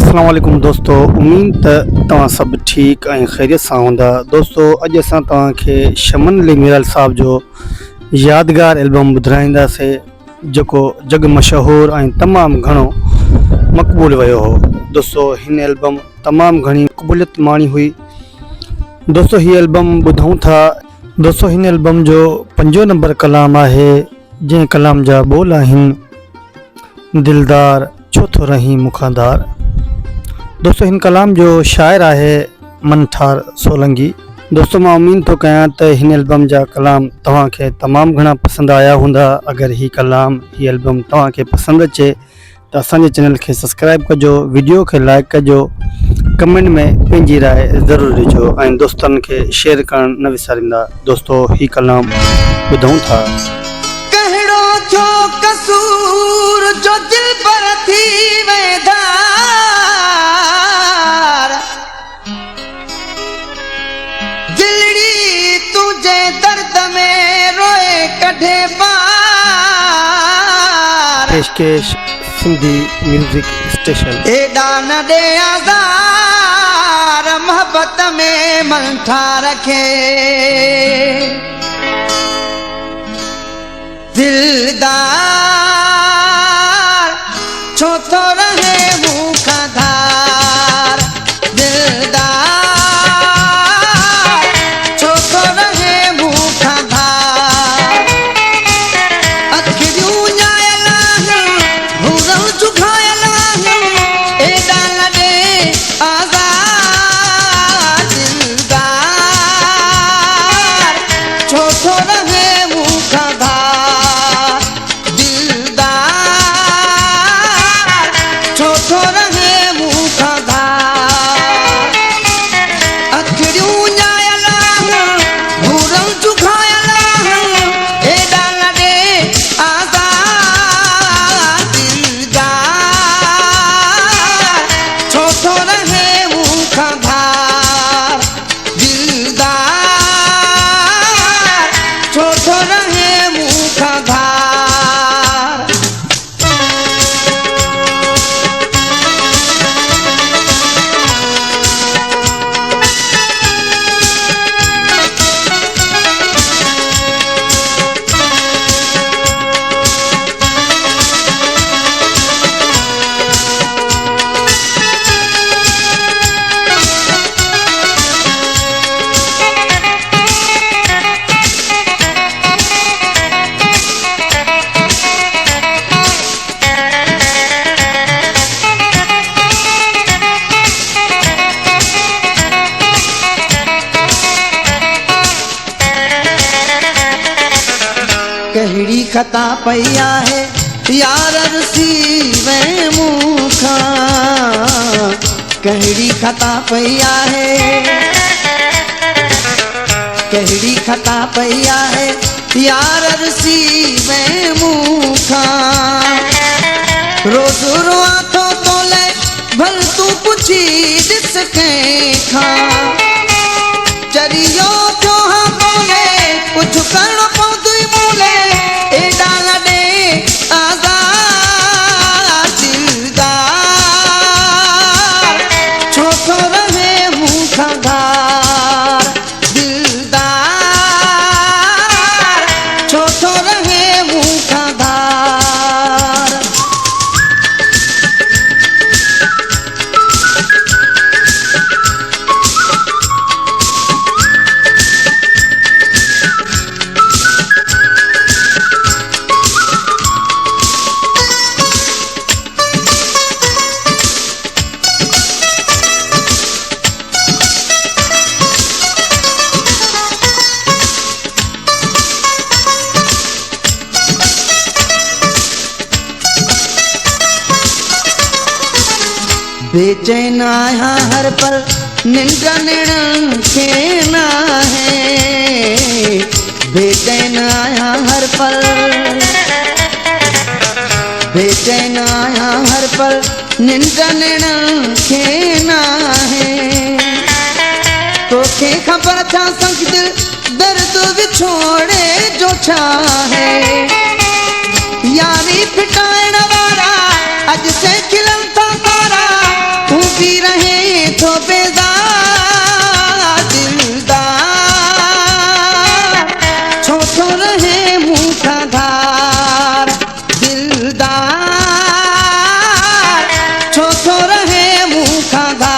अस्सलाम वालेकुम दोस्तों, उम्मीद तव्हां सब ठीक ऐं खैरियत सां हूंदा। दोस्तों अॼु असां तव्हांखे शमन अली मीराल साहब जो यादगार एल्बम ॿुधाईंदासीं जेको जग मशहूर ऐं तमामु घणो मक़बूल वियो हो। दोस्तों हिन एल्बम तमामु घणी मक़बूलियत माणी हुई। दोस्तों हीअ एल्बम ॿुधूं था। दोस्तों हिन एल्बम जो 5 नंबर कलाम आहे, जंहिं कलाम जा बोल आहिनि दिलदार छो थो रही मुखादार। दोस्तों हिन कलाम जो शाइर आहे मनठार सोलंगी। दोस्तों मां उम्मीद थो कयां त हिन एल्बम जा कलाम तव्हांखे तमामु घणा पसंदि आया हूंदा। अगरि हीअ एल्बम तव्हांखे पसंदि अचे त असांजे चैनल खे सब्सक्राइब कजो, वीडियो खे लाइक कजो, कमेंट में पंहिंजी राय ज़रूरु ॾिजो ऐं दोस्तनि खे शेयर करणु न विसारींदा। दोस्तों हीअ कलाम ॿुधूं था। कहिड़ो थियो कसूर जो दिल पर थी वेदार, दिलड़ी तुझे दर्द में रोए कढे पार। पेशकेश सिंधी म्यूजिक स्टेशन। एॾा न ॾे आज़ार, मोहब्बत में मन ठा रखे। दिलदार छो थो रहे मुखादार, दिलदार छो थो रहे मुखादार। अखियूं ञायल आहिनि, भूरऊं चुकायल आहिनि, एॾा न ॾे आज़ार। दिलदार छो थो रहे मुखादार, छो थो रहे मुखादार। अखियूं ञायल आहिनि, भूरऊं चुकायल आहिनि, एॾा न ॾे आज़ार। दिलदार छो थो रहे मुखादार, दिलदार छो थो रहे मुखादार। कहिड़ी खता पई आहे यार रुसी वे मूंखां, कहिड़ी खता पई आहे, कहिड़ी खता पई आहे यार रुसी वे मूंखां। रोज़ रोआ थो तोले भल तूं पुछी ॾिस कंहिंखां। चरियो थियो हा तोले कुझु करिणो पवंदुई मूले, एॾा न ॾे आज़ार। दिलदार छो थो रहे मुखादार, दिलदार छो थो रहे मुखादार। बेचैन आया हर पल, निंड निण खे न है। बेचैन आया हर पल, बेचैन आया हर पल, निंड निण खे न है। तोखे ख़बर छा संग दिल दर्द विछोड़े जो छा है। यारी फिटाइण वारा अॼु से खिलन था तारा, तूं थो बेज़ार दिलदार छो थो रहे मुंह खां धार दिलदार छो थो रहे मुंह खां धार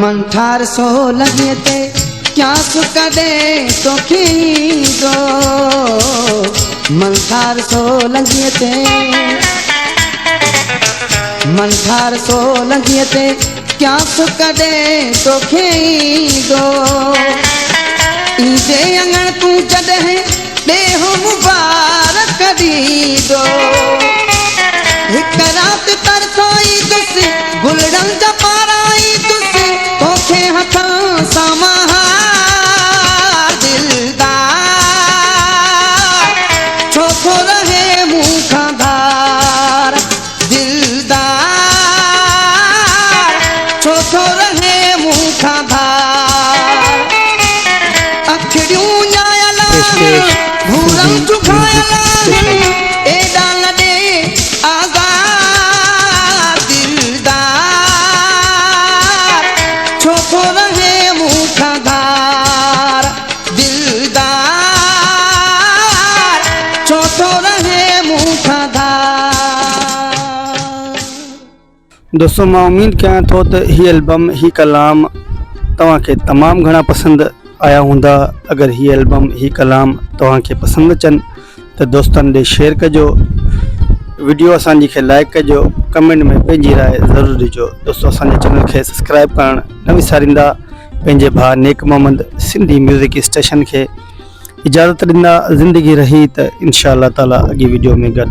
मन ठार सो लॻे ते क्या सुख दे तोखे ईंदो मन ठार सो लॻे ते मन ठार सो लॻे ते क्या सुख दे तोखे ईंदो ईंदे अङण तूं जॾहिं ॾेहो मुबारक ॾींदो हिकु राति तरसो ईंदुसि गुलड़नि जा पारा ईंदुसि तोखे हथां सां महार दिलदार छो थो रहे मुंह खां धार दिलदार छो थो रहे मुंह खां धार अखियूं ञायल घूरनि चुकायल एॾा लॾे आज़ाद दिलदार छो थो रहे मुंह खां धार दिलदार छो थो रहे मुंह खां धार। दोस्तों मां उम्मीद कयां थो त हीअ एल्बम ही कलाम तव्हांखे तमामु घणा पसंदि आया हूंदा। अगरि हीअ एल्बम ही कलाम तव्हांखे पसंदि अचनि त दोस्तनि ॾे शेयर कजो, वीडियो असांजी खे लाइक कजो, कमेंट में पंहिंजी राय ज़रूरु ॾिजो। दोस्तों असांजे चैनल खे सब्सक्राइब करणु न विसारींदा। पंहिंजे भाउ नेक मोहम्मद सिंधी म्यूज़िक स्टेशन खे इजाज़त ॾींदा। ज़िंदगी रही त इंशा अल्लाह ताला अॻे वीडियो में गॾु।